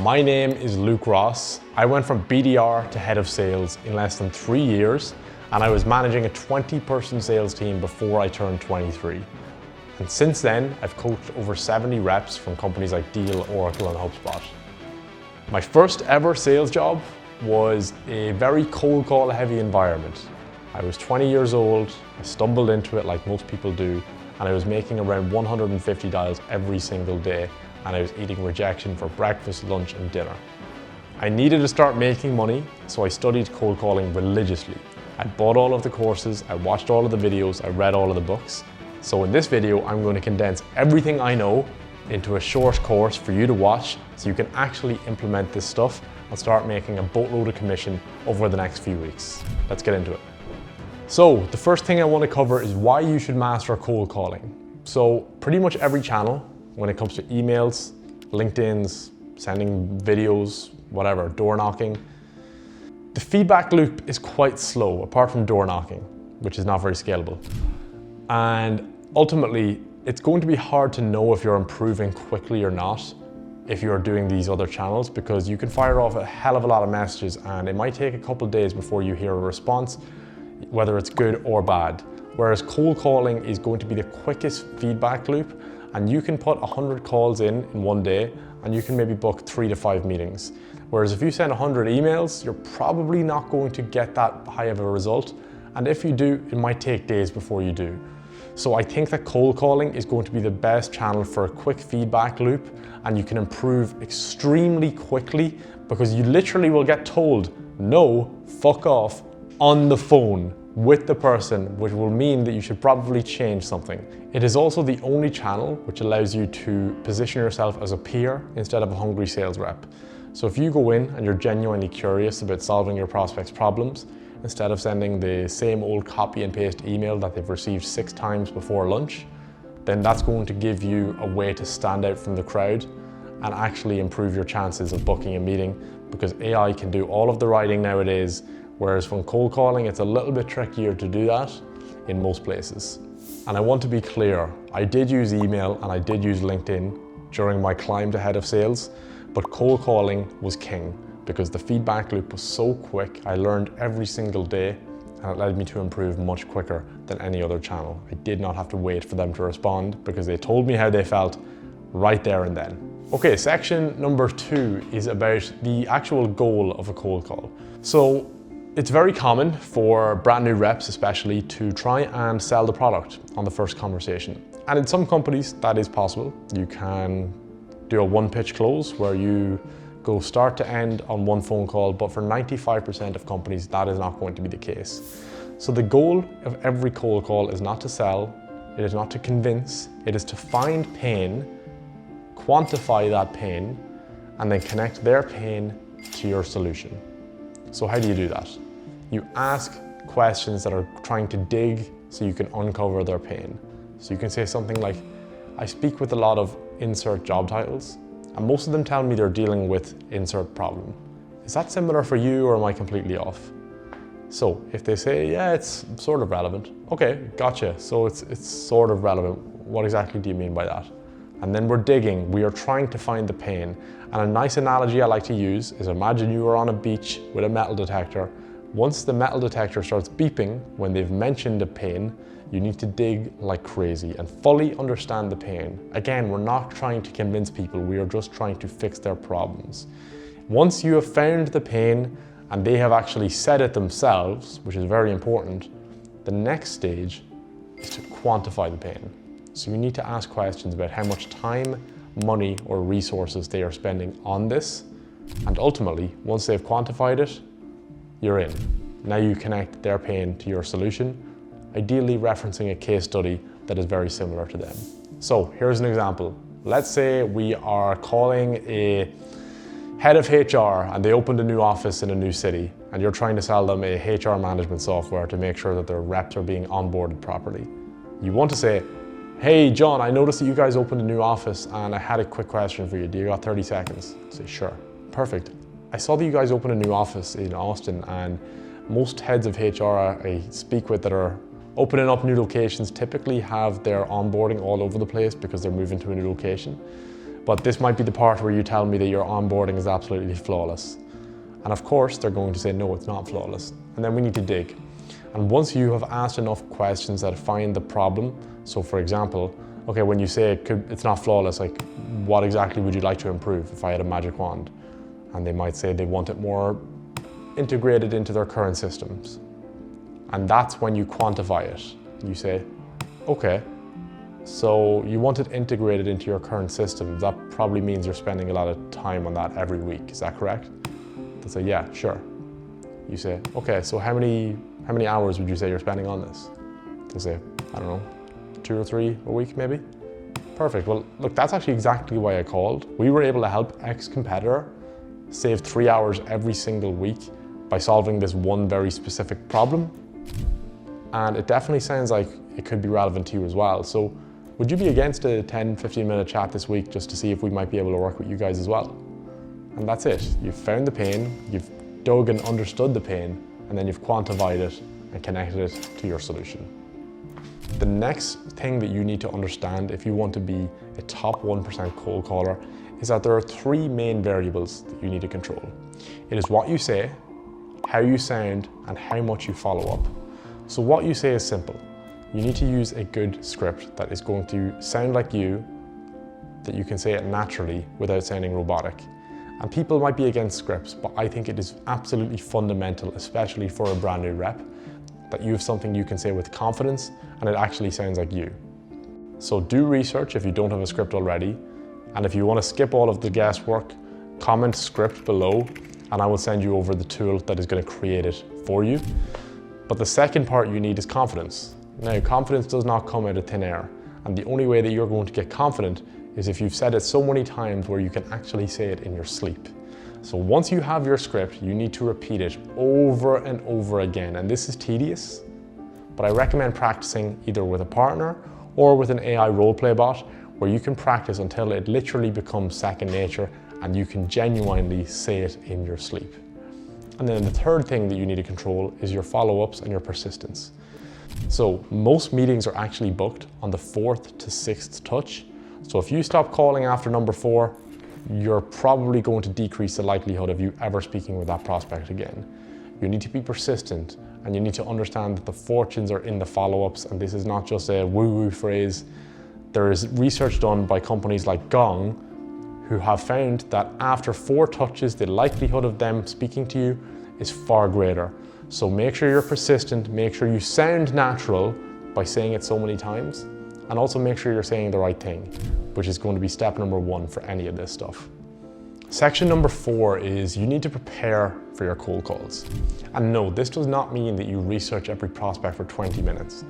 My name is Luke Ross. I went from BDR to head of sales in less than 3 years, and I was managing a 20-person sales team before I turned 23. And since then, I've coached over 70 reps from companies like Deal, Oracle, and HubSpot. My first ever sales job was a very cold call heavy environment. I was 20 years old, I stumbled into it like most people do, and I was making around 150 dials every single day, and I was eating rejection for breakfast, lunch, and dinner. I needed to start making money, so I studied cold calling religiously. I bought all of the courses, I watched all of the videos, I read all of the books. So in this video, I'm going to condense everything I know into a short course for you to watch so you can actually implement this stuff and start making a boatload of commission over the next few weeks. Let's get into it. So the first thing I want to cover is why you should master cold calling. So pretty much every channel, when it comes to emails, LinkedIn's, sending videos, whatever, door knocking, the feedback loop is quite slow, apart from door knocking, which is not very scalable. And ultimately, it's going to be hard to know if you're improving quickly or not if you're doing these other channels, because you can fire off a hell of a lot of messages and it might take a couple of days before you hear a response, whether it's good or bad. Whereas cold calling is going to be the quickest feedback loop, and you can put 100 calls in one day and you can maybe book 3 to 5 meetings. Whereas if you send 100 emails, you're probably not going to get that high of a result. And if you do, it might take days before you do. So I think that cold calling is going to be the best channel for a quick feedback loop, and you can improve extremely quickly because you literally will get told, no, fuck off, on the phone with the person, which will mean that you should probably change something. It is also the only channel which allows you to position yourself as a peer instead of a hungry sales rep. So if you go in and you're genuinely curious about solving your prospects' problems, instead of sending the same old copy and paste email that they've received 6 times before lunch, then that's going to give you a way to stand out from the crowd and actually improve your chances of booking a meeting, because AI can do all of the writing nowadays, whereas when cold calling, it's a little bit trickier to do that in most places. And I want to be clear, I did use email and I did use LinkedIn during my climb to head of sales, but cold calling was king because the feedback loop was so quick. I learned every single day and it led me to improve much quicker than any other channel. I did not have to wait for them to respond because they told me how they felt right there and then. Okay, section number 2 is about the actual goal of a cold call. So it's very common for brand new reps especially to try and sell the product on the first conversation. And in some companies that is possible. You can do a one-pitch close where you go start to end on one phone call, but for 95% of companies that is not going to be the case. So the goal of every cold call is not to sell, it is not to convince, it is to find pain, quantify that pain, and then connect their pain to your solution. So how do you do that? You ask questions that are trying to dig so you can uncover their pain. So you can say something like, I speak with a lot of insert job titles, and most of them tell me they're dealing with insert problem. Is that similar for you, or am I completely off? So if they say, yeah, it's sort of relevant. Okay, gotcha. So it's sort of relevant. What exactly do you mean by that? And then we're digging, we are trying to find the pain. And a nice analogy I like to use is, imagine you are on a beach with a metal detector. Once the metal detector starts beeping when they've mentioned a pain, you need to dig like crazy and fully understand the pain. Again, we're not trying to convince people, we are just trying to fix their problems. Once you have found the pain and they have actually said it themselves, which is very important, the next stage is to quantify the pain. So you need to ask questions about how much time, money, or resources they are spending on this. And ultimately, once they've quantified it, you're in. Now you connect their pain to your solution, ideally referencing a case study that is very similar to them. So here's an example. Let's say we are calling a head of HR and they opened a new office in a new city, and you're trying to sell them a HR management software to make sure that their reps are being onboarded properly. You want to say, hey John, I noticed that you guys opened a new office and I had a quick question for you. Do you got 30 seconds? Say, sure. Perfect. I saw that you guys opened a new office in Austin, and most heads of HR I speak with that are opening up new locations typically have their onboarding all over the place because they're moving to a new location. But this might be the part where you tell me that your onboarding is absolutely flawless. And of course, they're going to say, no, it's not flawless. And then we need to dig. And once you have asked enough questions that find the problem, so for example, okay, when you say it's not flawless, like what exactly would you like to improve if I had a magic wand? And they might say they want it more integrated into their current systems. And that's when you quantify it. You say, okay, so you want it integrated into your current system. That probably means you're spending a lot of time on that every week. Is that correct? They say, yeah, sure. You say, okay, so how many hours would you say you're spending on this? They say, I don't know, 2 or 3 a week maybe? Perfect. Well, look, that's actually exactly why I called. We were able to help ex-competitor save 3 hours every single week by solving this one very specific problem. And it definitely sounds like it could be relevant to you as well. So would you be against a 10-15 minute chat this week just to see if we might be able to work with you guys as well? And that's it. You've found the pain, you've dug and understood the pain, and then you've quantified it and connected it to your solution. The next thing that you need to understand if you want to be a top 1% cold caller is that there are 3 main variables that you need to control. It is what you say, how you sound, and how much you follow up. So what you say is simple. You need to use a good script that is going to sound like you, that you can say it naturally without sounding robotic. And people might be against scripts, but I think it is absolutely fundamental, especially for a brand new rep, that you have something you can say with confidence and it actually sounds like you. So do research if you don't have a script already. And if you want to skip all of the guesswork, comment script below and I will send you over the tool that is going to create it for you. But the second part you need is confidence. Now, confidence does not come out of thin air. And the only way that you're going to get confident is if you've said it so many times where you can actually say it in your sleep. So once you have your script, you need to repeat it over and over again. And this is tedious, but I recommend practicing either with a partner or with an AI roleplay bot where you can practice until it literally becomes second nature and you can genuinely say it in your sleep. And then the third thing that you need to control is your follow-ups and your persistence. So most meetings are actually booked on the 4th to 6th touch. So if you stop calling after number 4, you're probably going to decrease the likelihood of you ever speaking with that prospect again. You need to be persistent and you need to understand that the fortunes are in the follow-ups, and this is not just a woo-woo phrase. There is research done by companies like Gong who have found that after 4 touches, the likelihood of them speaking to you is far greater. So make sure you're persistent, make sure you sound natural by saying it so many times, and also make sure you're saying the right thing, which is going to be step number 1 for any of this stuff. Section number 4 is you need to prepare for your cold calls. And no, this does not mean that you research every prospect for 20 minutes.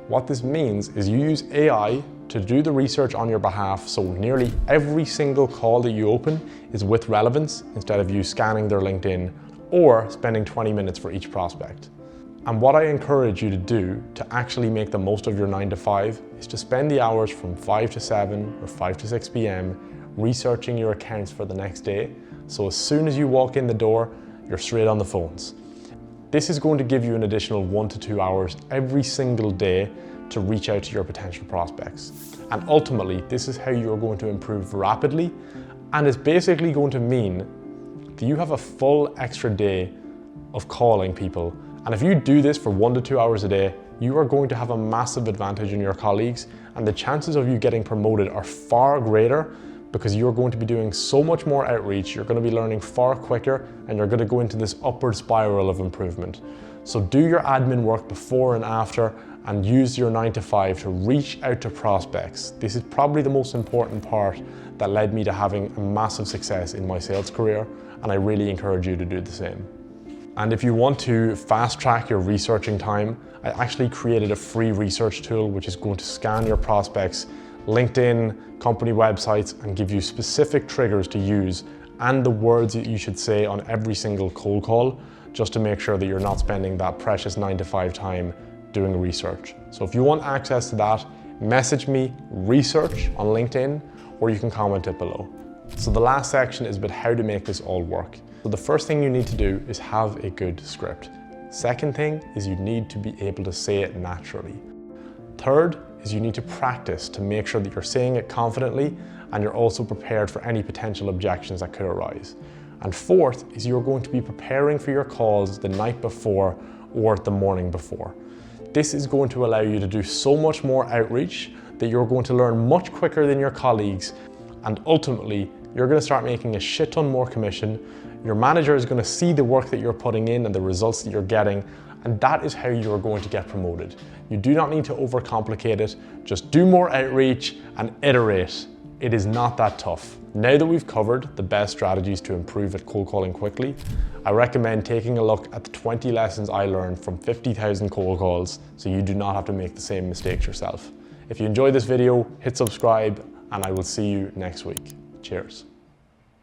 What this means is you use AI to do the research on your behalf, so nearly every single call that you open is with relevance instead of you scanning their LinkedIn or spending 20 minutes for each prospect. And what I encourage you to do to actually make the most of your 9 to 5 is to spend the hours from 5 to 7 or 5 to 6 p.m. researching your accounts for the next day. So as soon as you walk in the door, you're straight on the phones. This is going to give you an additional 1 to 2 hours every single day to reach out to your potential prospects. And ultimately, this is how you're going to improve rapidly. And it's basically going to mean that you have a full extra day of calling people. And if you do this for 1 to 2 hours a day, you are going to have a massive advantage in your colleagues, and the chances of you getting promoted are far greater because you're going to be doing so much more outreach, you're going to be learning far quicker, and you're going to go into this upward spiral of improvement. So do your admin work before and after, and use your 9 to 5 to reach out to prospects. This is probably the most important part that led me to having a massive success in my sales career, and I really encourage you to do the same. And if you want to fast track your researching time, I actually created a free research tool which is going to scan your prospects, LinkedIn, company websites, and give you specific triggers to use and the words that you should say on every single cold call, just to make sure that you're not spending that precious 9 to 5 time doing research. So if you want access to that, message me research on LinkedIn, or you can comment it below. So the last section is about how to make this all work. So the first thing you need to do is have a good script. Second thing is you need to be able to say it naturally. Third is you need to practice to make sure that you're saying it confidently and you're also prepared for any potential objections that could arise. And fourth is you're going to be preparing for your calls the night before or the morning before. This is going to allow you to do so much more outreach that you're going to learn much quicker than your colleagues, and ultimately you're going to start making a shit ton more commission. Your manager is going to see the work that you're putting in and the results that you're getting, and that is how you're going to get promoted. You do not need to overcomplicate it, just do more outreach and iterate. It is not that tough. Now that we've covered the best strategies to improve at cold calling quickly, I recommend taking a look at the 20 lessons I learned from 50,000 cold calls so you do not have to make the same mistakes yourself. If you enjoyed this video, hit subscribe, and I will see you next week. Cheers.